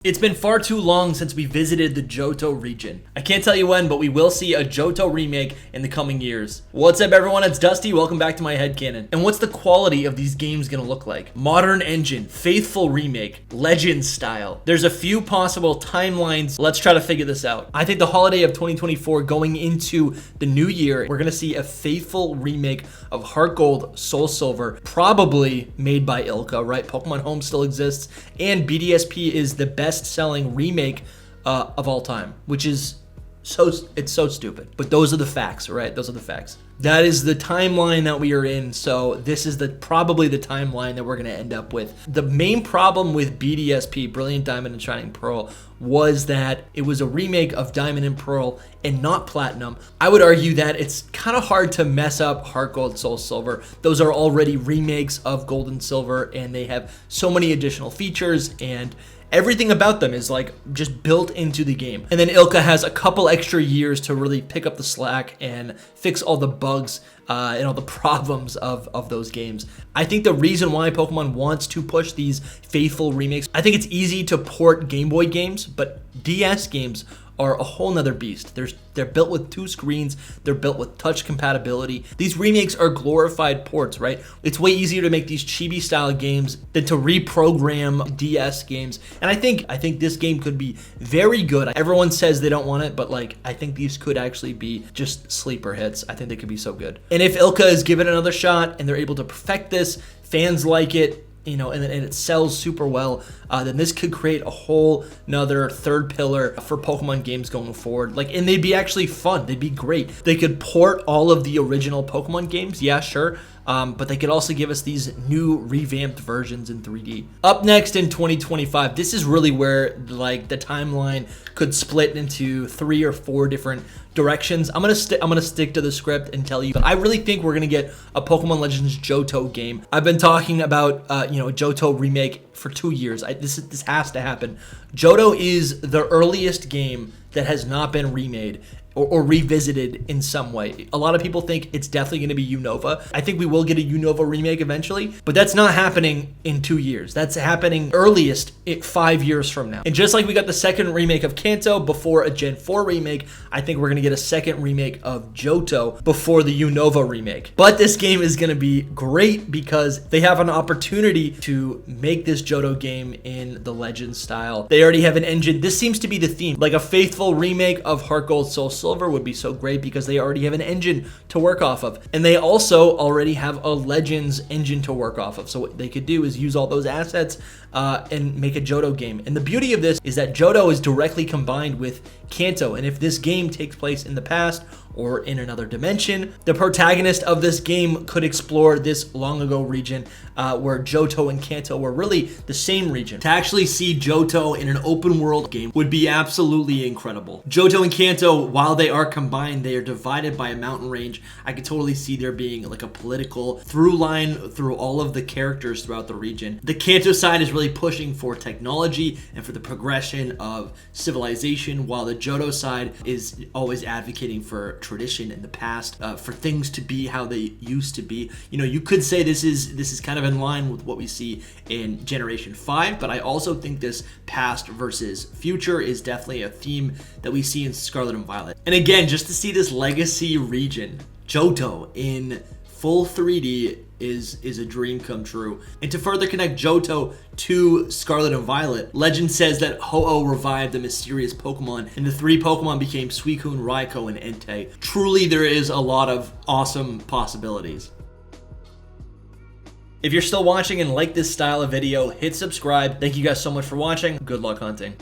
It's been far too long since we visited the Johto region. I can't tell you when, but we will see a Johto remake in the coming years. What's up everyone, it's Dusty, welcome back to my headcanon. And what's the quality of these games gonna look like? Modern engine, faithful remake, legend style. There's a few possible timelines, let's try to figure this out. I think the holiday of 2024 going into the new year, we're gonna see a faithful remake of Heart Gold, Soul Silver, probably made by Ilka, right? Pokemon Home still exists, and BDSP is the best-selling remake of all time, which is it's so stupid. But those are the facts, right? Those are the facts. That is the timeline that we are in, so this is probably the timeline that we're going to end up with. The main problem with BDSP, Brilliant Diamond and Shining Pearl, was that it was a remake of Diamond and Pearl and not Platinum. I would argue that it's kind of hard to mess up Heart Gold, Soul Silver. Those are already remakes of Gold and Silver, and they have so many additional features, and everything about them is like just built into the game. And then Ilka has a couple extra years to really pick up the slack and fix all the bugs and all the problems of those games. I think the reason why Pokemon wants to push these faithful remakes, I think it's easy to port Game Boy games, but DS games are a whole nother beast. They're built with 2 screens. They're built with touch compatibility. These remakes are glorified ports, right? It's way easier to make these chibi style games than to reprogram DS games. And I think this game could be very good. Everyone says they don't want it, but like I think these could actually be just sleeper hits. I think they could be so good. And if Ilka is given another shot and they're able to perfect this, fans like it, you know, and it sells super well, then this could create a whole nother third pillar for Pokemon games going forward. Like, and they'd be actually fun. They'd be great. They could port all of the original Pokemon games. Yeah, sure. But they could also give us these new revamped versions in 3D. Up next in 2025, this is really where like the timeline could split into 3 or 4 different directions. I'm gonna stick to the script and tell you, but I really think we're gonna get a Pokemon Legends Johto game. I've been talking about a Johto remake for 2 years. This has to happen. Johto is the earliest game that has not been remade or revisited in some way. A lot of people think it's definitely going to be Unova. I think we will get a Unova remake eventually, but that's not happening in 2 years. That's happening earliest 5 years from now. And just like we got the second remake of Kanto before a Gen 4 remake, I think we're going to get a second remake of Johto before the Unova remake. But this game is going to be great because they have an opportunity to make this Johto game in the Legend style. They already have an engine. This seems to be the theme. Like a faithful remake of Heart Gold, Soul Silver would be so great because they already have an engine to work off of. And they also already have a Legends engine to work off of. So what they could do is use all those assets and make a Johto game. And the beauty of this is that Johto is directly combined with Kanto. And if this game takes place in the past or in another dimension, the protagonist of this game could explore this long ago region where Johto and Kanto were really the same region. To actually see Johto in an open world game would be absolutely incredible. Johto and Kanto, while they are combined, they are divided by a mountain range. I could totally see there being like a political through line through all of the characters throughout the region. The Kanto side is really pushing for technology and for the progression of civilization, while the Johto side is always advocating for tradition in the past, for things to be how they used to be. You know, you could say this is kind of in line with what we see in Generation 5, but I also think this past versus future is definitely a theme that we see in Scarlet and Violet. And again, just to see this legacy region, Johto, in full 3D is a dream come true. And to further connect Johto to Scarlet and Violet, legend says that Ho-Oh revived the mysterious Pokemon, and the 3 Pokemon became Suicune, Raikou, and Entei. Truly, there is a lot of awesome possibilities. If you're still watching and like this style of video, hit subscribe. Thank you guys so much for watching. Good luck hunting.